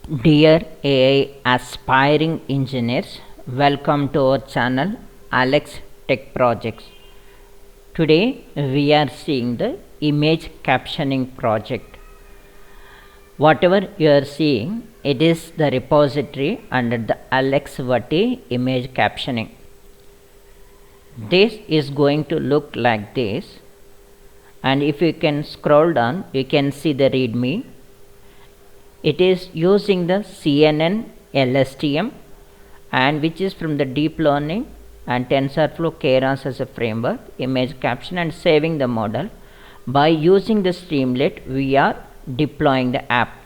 Dear AI aspiring engineers, welcome to our channel Alex Tech Projects. Today we are seeing the image captioning project. Whatever you are seeing, it is the repository under the Alex Vati image captioning. This is going to look like this, and if you can scroll down, you can see the README. It is using the CNN LSTM, and which is from the deep learning and TensorFlow Keras as a framework, image caption, and saving the model. By using the Streamlit, we are deploying the app.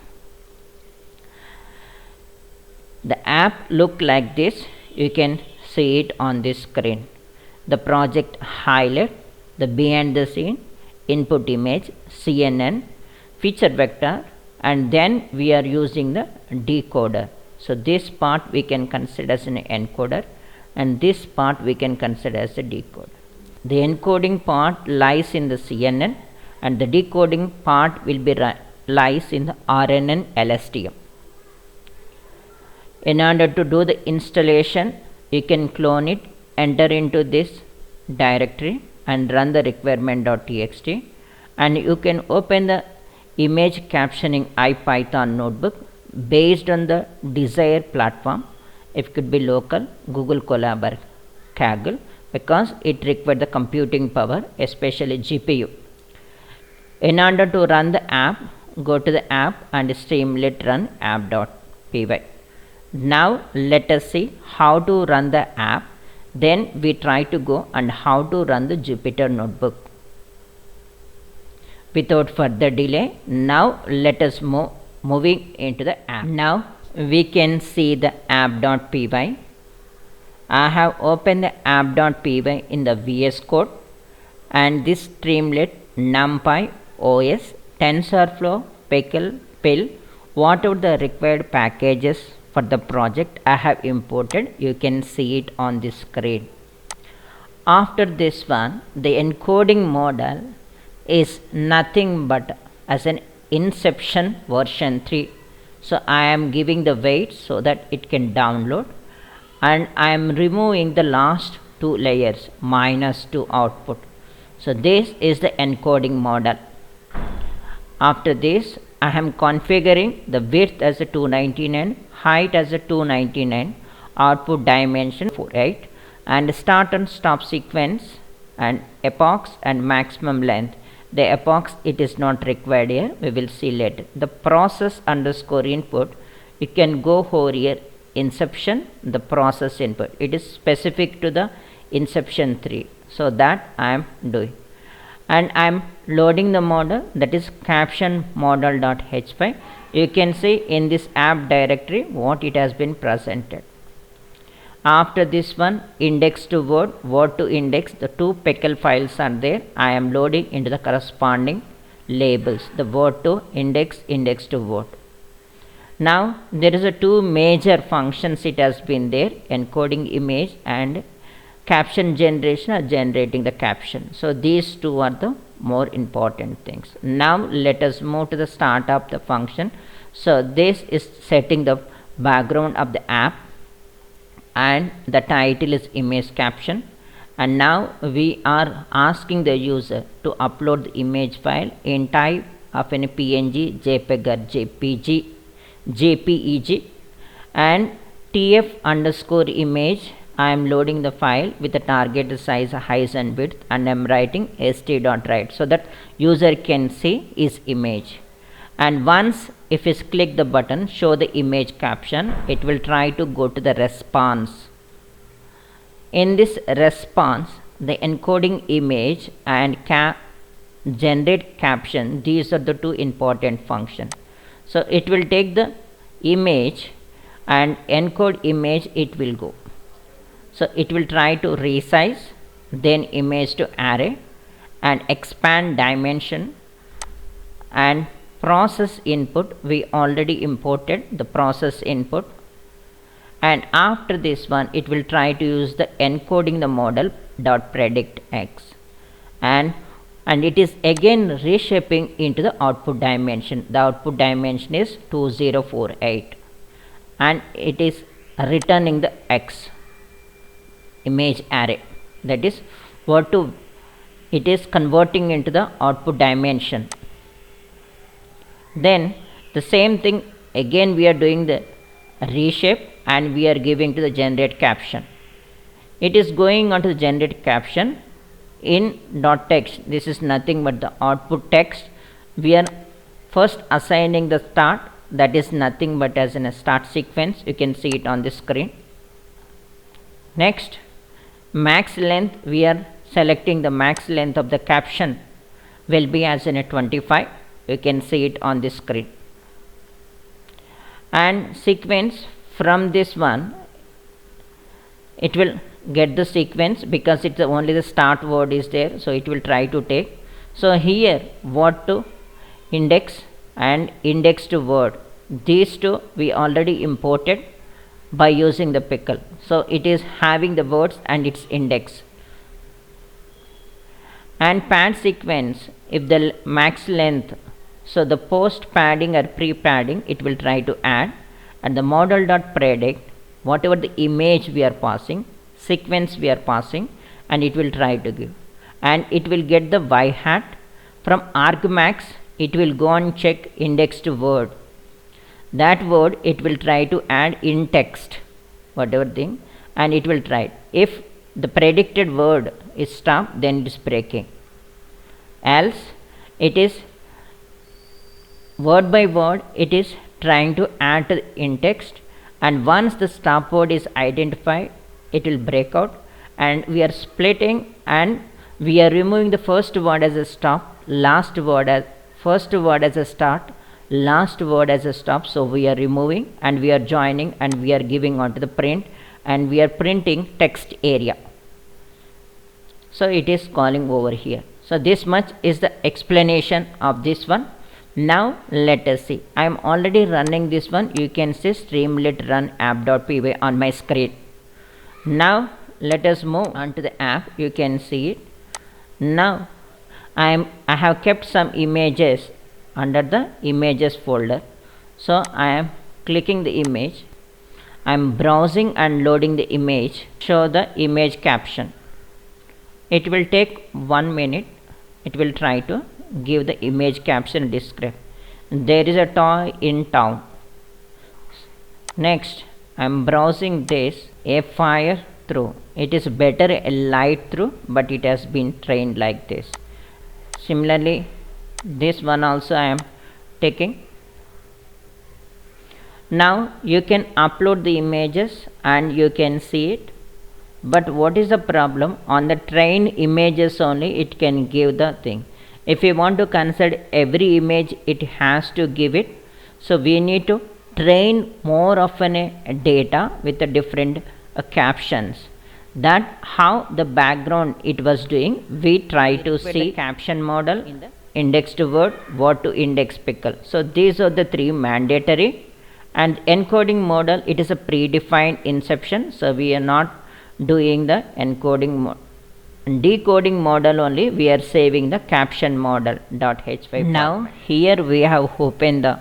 The app look like this. You can see it on this screen. The project highlight, the behind the scene, input image, CNN, feature vector, and then we are using the decoder. So this part we can consider as an encoder, and this part we can consider as a decoder. The encoding part lies in the CNN, and the decoding part will be lies in the RNN LSTM. In order to do the installation, you can clone it, enter into this directory and run the requirement.txt, and you can open the image captioning IPython notebook based on the desired platform. It could be local, Google Colab or Kaggle, because it requires the computing power, especially GPU. In order to run the app, go to the app and Streamlit run app.py. Now let us see how to run the app. Then we try to go and how to run the Jupyter notebook. Without further delay, now let us moving into the app. Now we can see the app.py. I have opened the app.py in the VS Code, and this Streamlit, NumPy, OS, TensorFlow, Pl, whatever the required packages for the project I have imported. You can see it on this screen. After this one, the encoding model is nothing but as an Inception version 3. So I am giving the weight so that it can download, and I am removing the last two layers -2 output. So this is the encoding model. After this, I am configuring the width as a 299, height as a 299, output dimension 48, and start and stop sequence and epochs and maximum length. The epochs, it is not required here, we will see later. The process underscore input, you can go over here, inception, the process input. It is specific to the inception 3. So that I am doing. And I am loading the model, that is caption model.h5. You can see in this app directory what it has been presented. After this one, index to word, word to index, the two Pl files are there. I am loading into the corresponding labels, the word to index, index to word. Now there is a two major functions it has been there, encoding image and caption generation or generating the caption. So these two are the more important things. Now let us move to the start of the function. So this is setting the background of the app, and the title is image caption, and now we are asking the user to upload the image file in type of any PNG, JPEG or JPEG, and TF underscore image. I am loading the file with the target size, height and width, and I am writing st.write so that user can see is image. And once if you click the button show the image caption, it will try to go to the response. In this response, the encoding image and generate caption, these are the two important functions. So it will take the image and encode image, it will go. So it will try to resize, then image to array, and expand dimension, and process input, we already imported the process input. And after this one, it will try to use the encoding the model dot predict x, and it is again reshaping into the output dimension. The output dimension is 2048. and it is returning the X image array, that is what to it is converting into the output dimension. Then the same thing again we are doing the reshape and we are giving to the generate caption. It is going on to the generate caption in dot text. This is nothing but the output text. We are first assigning the start, that is nothing but as in a start sequence. You can see it on the screen. Next, max length, we are selecting the max length of the caption will be as in a 25. You can see it on the screen. And sequence, from this one it will get the sequence because it's only the start word is there, so it will try to take. So here what to index and indexed word, these two we already imported by using the pickle, so it is having the words and its index. And pad sequence, if the max length, so the post padding or pre padding it will try to add, and the model dot predict whatever the image we are passing, sequence we are passing, and it will try to give, and it will get the y hat. From argmax it will go and check indexed word, that word it will try to add in text whatever thing, and it will try. If the predicted word is stopped, then it is breaking, else it is word by word it is trying to add in text, and once the stop word is identified it will break out, and we are splitting and we are removing the first word as a stop, last word as first word as a start, last word as a stop. So we are removing and we are joining and we are giving on to the print, and we are printing text area. So it is calling over here. So this much is the explanation of this one. Now let us see. I am already running this one. You can see streamlit run app.py on my screen. Now let us move on to the app. You can see it. Now I have kept some images under the images folder. So I am clicking the image. I am browsing and loading the image. Show the image caption. It will take 1 minute. It will try to give the image caption description. There is a toy in town. Next, I am browsing this, a fire through. It is better a light through, but it has been trained like this. Similarly, this one also I am taking. Now you can upload the images and you can see it. But what is the problem? On the trained images only it can give the thing. If we want to consider every image, it has to give it. So we need to train more of a data with the different captions. That how the background it was doing. We try to see caption model, indexed word, what to index pickle. So these are the three mandatory. And encoding model, it is a predefined inception. So we are not doing the encoding model. Decoding model only we are saving the caption model.h5. Now here we have opened the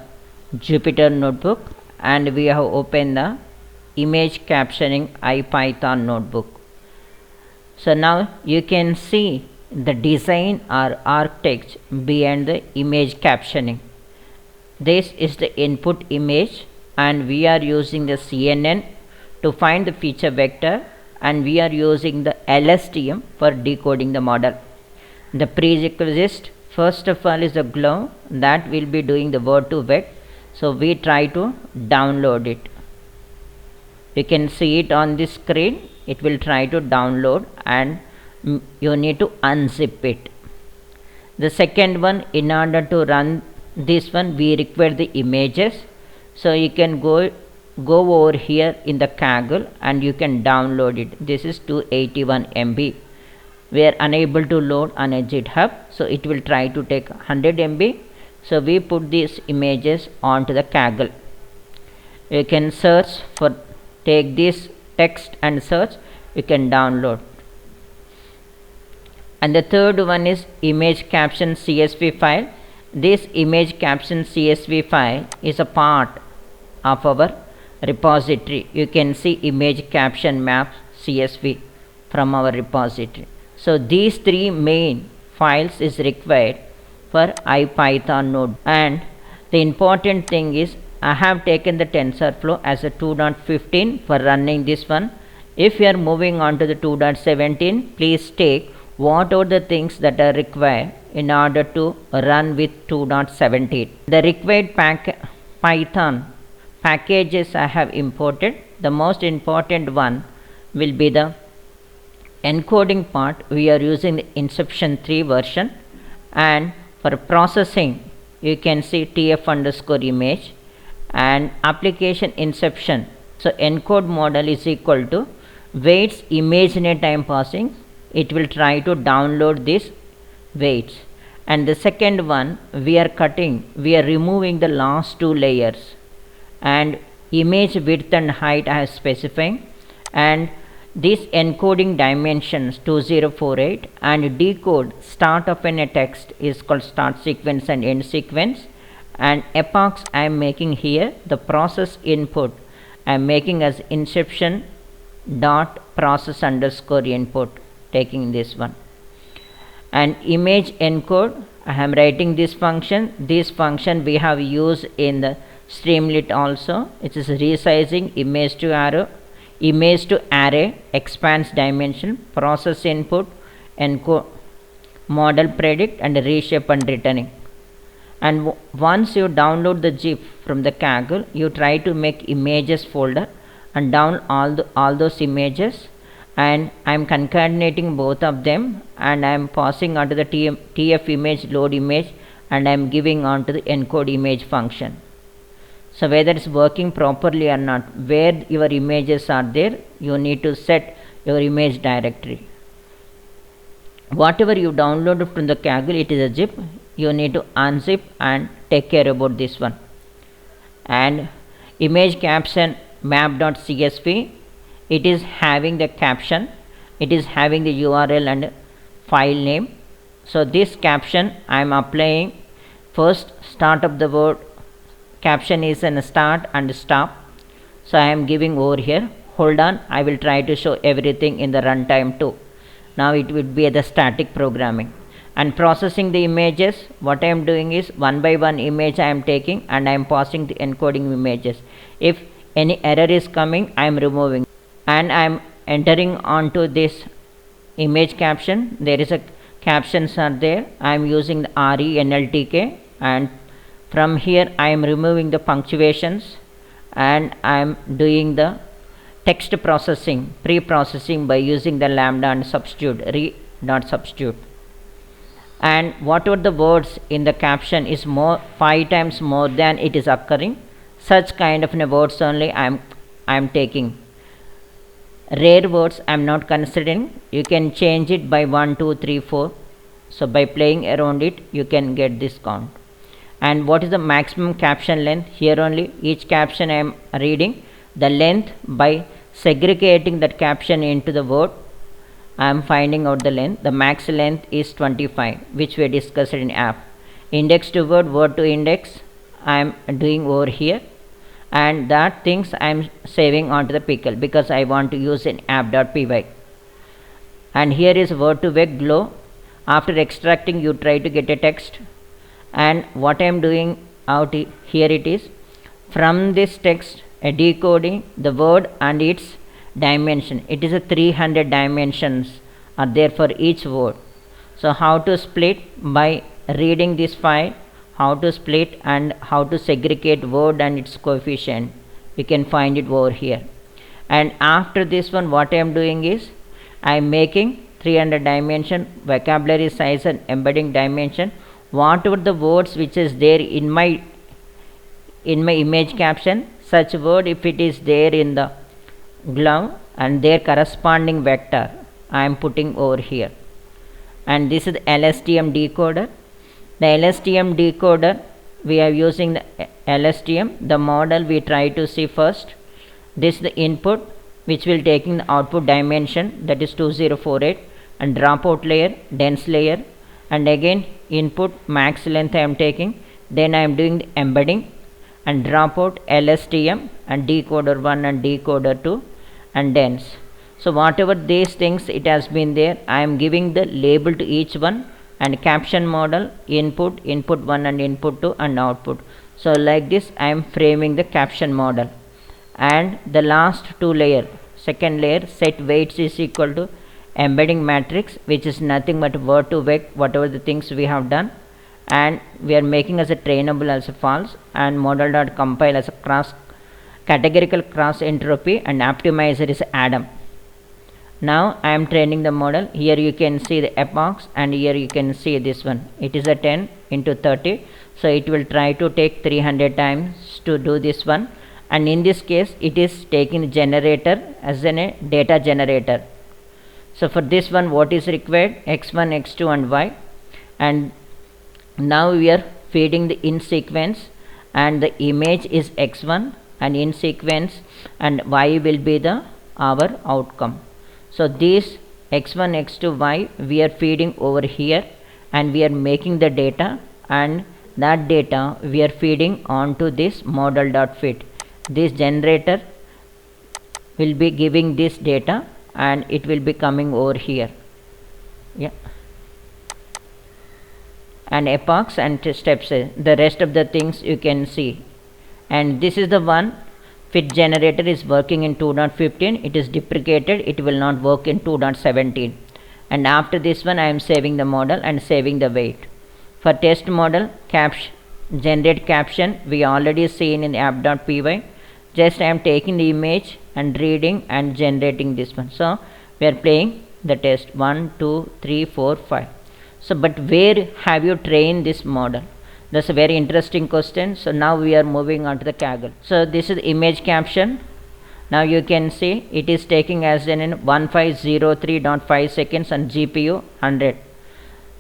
Jupyter notebook and we have opened the image captioning IPython notebook. So now you can see the design or architecture behind the image captioning. This is the input image and we are using the CNN to find the feature vector, and we are using the LSTM for decoding the model. The prerequisite first of all is the glow, that will be doing the word to vec. So we try to download it. You can see it on the screen. It will try to download and you need to unzip it. The second one, in order to run this one we require the images. So you can go over here in the Kaggle and you can download it. This is 281 MB. We are unable to load on a GitHub, so it will try to take 100 MB. So we put these images onto the Kaggle. You can search for, take this text and search, you can download. And the third one is image caption CSV file. This image caption CSV file is a part of our repository, you can see image caption map CSV from our repository. So these three main files is required for IPython node. And the important thing is I have taken the TensorFlow as a 2.15 for running this one. If you are moving on to the 2.17, please take what are the things that are required in order to run with 2.17. The required Python packages I have imported. The most important one will be the encoding part. We are using the Inception 3 version, and for processing you can see tf_image and application inception. So encode model is equal to weights imaginary time passing. It will try to download these weights. And the second one, we are removing the last two layers, and image width and height I have specified, and this encoding dimensions 2048, and decode start of a text is called start sequence and end sequence, and epochs I am making here. The process input I am making as inception dot process underscore input, taking this one. And image encode I am writing this function. This function we have used in the Streamlit also. It is resizing image to array, expands dimension, process input, encode model predict, and reshape and returning. And once you download the zip from the Kaggle, you try to make images folder and download all those images, and I am concatenating both of them, and I am passing onto the tf image load image, and I am giving on to the encode image function. So whether it's working properly or not, where your images are there, you need to set your image directory. Whatever you downloaded from the Kaggle, it is a zip. You need to unzip and take care about this one. And image caption map.csv, it is having the caption, it is having the URL and file name. So this caption I am applying first start of the word. Caption is in start and stop. So I am giving over here. Hold on, I will try to show everything in the runtime too. Now it would be the static programming. And processing the images, what I am doing is one by one image I am taking, and I am passing the encoding images. If any error is coming, I am removing, and I am entering onto this image caption. There is a captions are there. I am using the RENLTK, and from here I am removing the punctuations, and I am doing the text processing, pre-processing by using the lambda and substitute re.substitute. And whatever the words in the caption is 5 times more than it is occurring, such kind of words only I am taking. Rare words I am not considering. You can change it by 1 2 3 4. So by playing around it, you can get this count. And what is the maximum caption length? Here only each caption I am reading the length by segregating that caption into the word. I am finding out the length. The max length is 25, which we discussed in app. Index to word, word to index I am doing over here, and that things I am saving onto the pickle because I want to use in app.py. And here is word to vec glow. After extracting, you try to get a text, and what I am doing out here, it is from this text decoding the word and its dimension. It is a 300 dimensions are there for each word. So how to split? By reading this file, how to split and how to segregate word and its coefficient, we can find it over here. And after this one, what I am doing is I am making 300 dimension, vocabulary size and embedding dimension. Whatever the words which is there in my image caption, such word if it is there in the glove and their corresponding vector, I am putting over here. And this is the LSTM decoder. The LSTM decoder, we are using the LSTM. The model we try to see first. This is the input which will taking the output dimension, that is 2048, and dropout layer, dense layer, and again input max length I am taking. Then I am doing the embedding and dropout LSTM and decoder 1 and decoder 2 and dense. So whatever these things it has been there, I am giving the label to each one, and caption model input 1 and input 2 and output. So like this I am framing the caption model. And the last two layer, second layer, set weights is equal to embedding matrix, which is nothing but word to vec, whatever the things we have done, and we are making as a trainable as a false, and model dot compile as a cross categorical cross entropy, and optimizer is Adam. Now I am training the model. Here you can see the epochs, and here you can see this one. It is a 10 into 30, so it will try to take 300 times to do this one, and in this case it is taking the generator as a data generator. So for this one, what is required? X1, X2 and Y, and now we are feeding the in sequence, and the image is X1 and in sequence, and Y will be the our outcome. So these X1, X2, Y we are feeding over here, and we are making the data, and that data we are feeding onto this model dot fit. This generator will be giving this data, and it will be coming over here. Yeah, and epochs and steps, the rest of the things you can see. And this is the one fit generator is working in 2.15. It is deprecated, it will not work in 2.17. and after this one I am saving the model and saving the weight. For test model, generate caption we already seen in app.py. Just I am taking the image and reading and generating this one. So we are playing the test 1 2 3 4 5. So but where have you trained this model? That's a very interesting question. So now we are moving on to the Kaggle. So this is image caption. Now you can see it is taking as in 1503.5 seconds and GPU 100.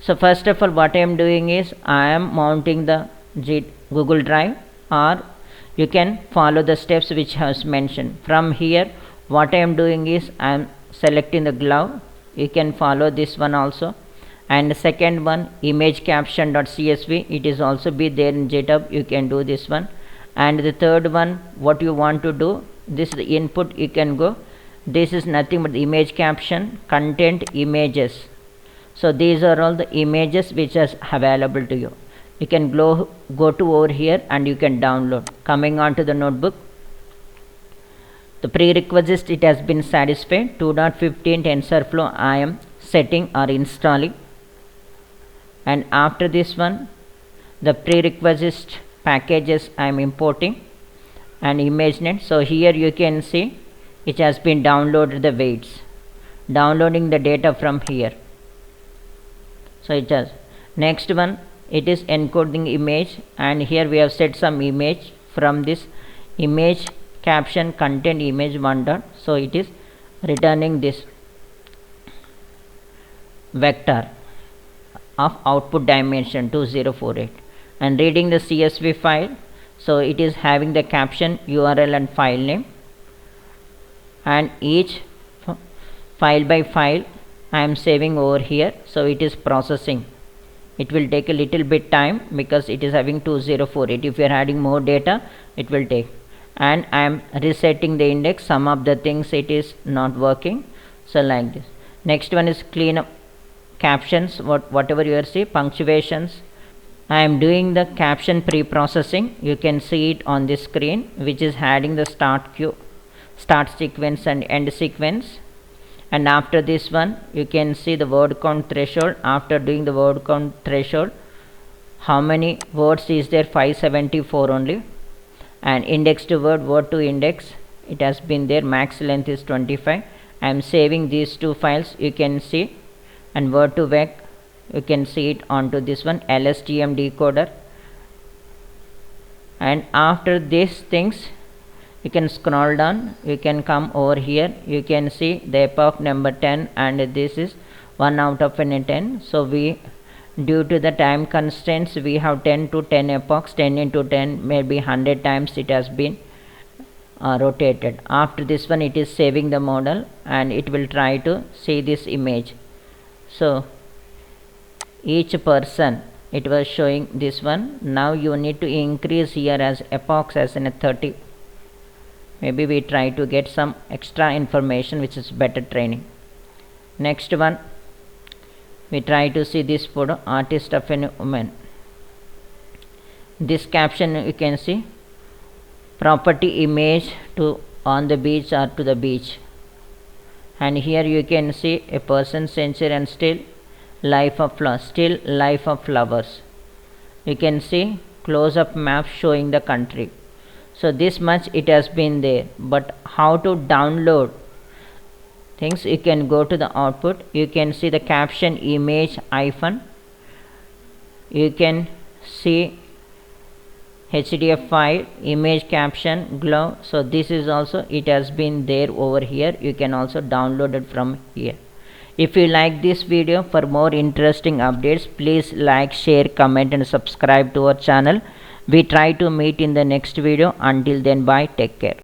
So first of all what I am doing is I am mounting the Google Drive, or you can follow the steps which has mentioned. From here what I am doing is I am selecting the glove. You can follow this one also. And the second one, image caption.csv, it is also be there in GitHub. You can do this one. And the third one, what you want to do, this is the input, you can go. This is nothing but the image caption, content, images. So these are all the images which is available to you. You can go to over here and you can download. Coming on to the notebook, the prerequisite it has been satisfied. 2.15 TensorFlow I am setting or installing. And after this one, the prerequisite packages I am importing and ImageNet. So here you can see it has been downloaded the weights, downloading the data from here. So it has. Next one, it is encoding image, and here we have set some image from this image caption content image 1 dot. So it is returning this vector of output dimension 2048 and reading the CSV file. So it is having the caption, URL and file name, and each file by file I am saving over here. So it is processing. It will take a little bit time because it is having 2048. If you are adding more data it will take. And I am resetting the index. Some of the things it is not working. So like this. Next one is clean up captions, whatever you are see, punctuations. I am doing the caption pre-processing. You can see it on this screen, which is adding the start sequence and end sequence. And after this one you can see the word count threshold. After doing the word count threshold, how many words is there? 574 only. And index to word to index, it has been there. Max length is 25. I am saving these two files, you can see. And word to vec, you can see it onto this one, LSTM decoder. And after these things you can scroll down, you can come over here, you can see the epoch number 10, and this is 1 out of 10. So we, due to the time constraints, we have 10 to 10 epochs. 10 into 10 maybe 100 times it has been rotated. After this one it is saving the model, and it will try to see this image. So each person, it was showing this one. Now you need to increase here as epochs as in a 30. maybe we try to get some extra information which is better training. Next one, we try to see this photo, artist of a woman. This caption you can see, property image to on the beach or to the beach, and here you can see a person, century, and still life of flowers. You can see close up map showing the country. So this much it has been there, but how to download things, you can go to the output, you can see the caption image icon, you can see HDF file, image caption, glow. So this is also, it has been there over here, you can also download it from here. If you like this video, for more interesting updates, please like, share, comment and subscribe to our channel. We try to meet in the next video. Until then, bye, take care.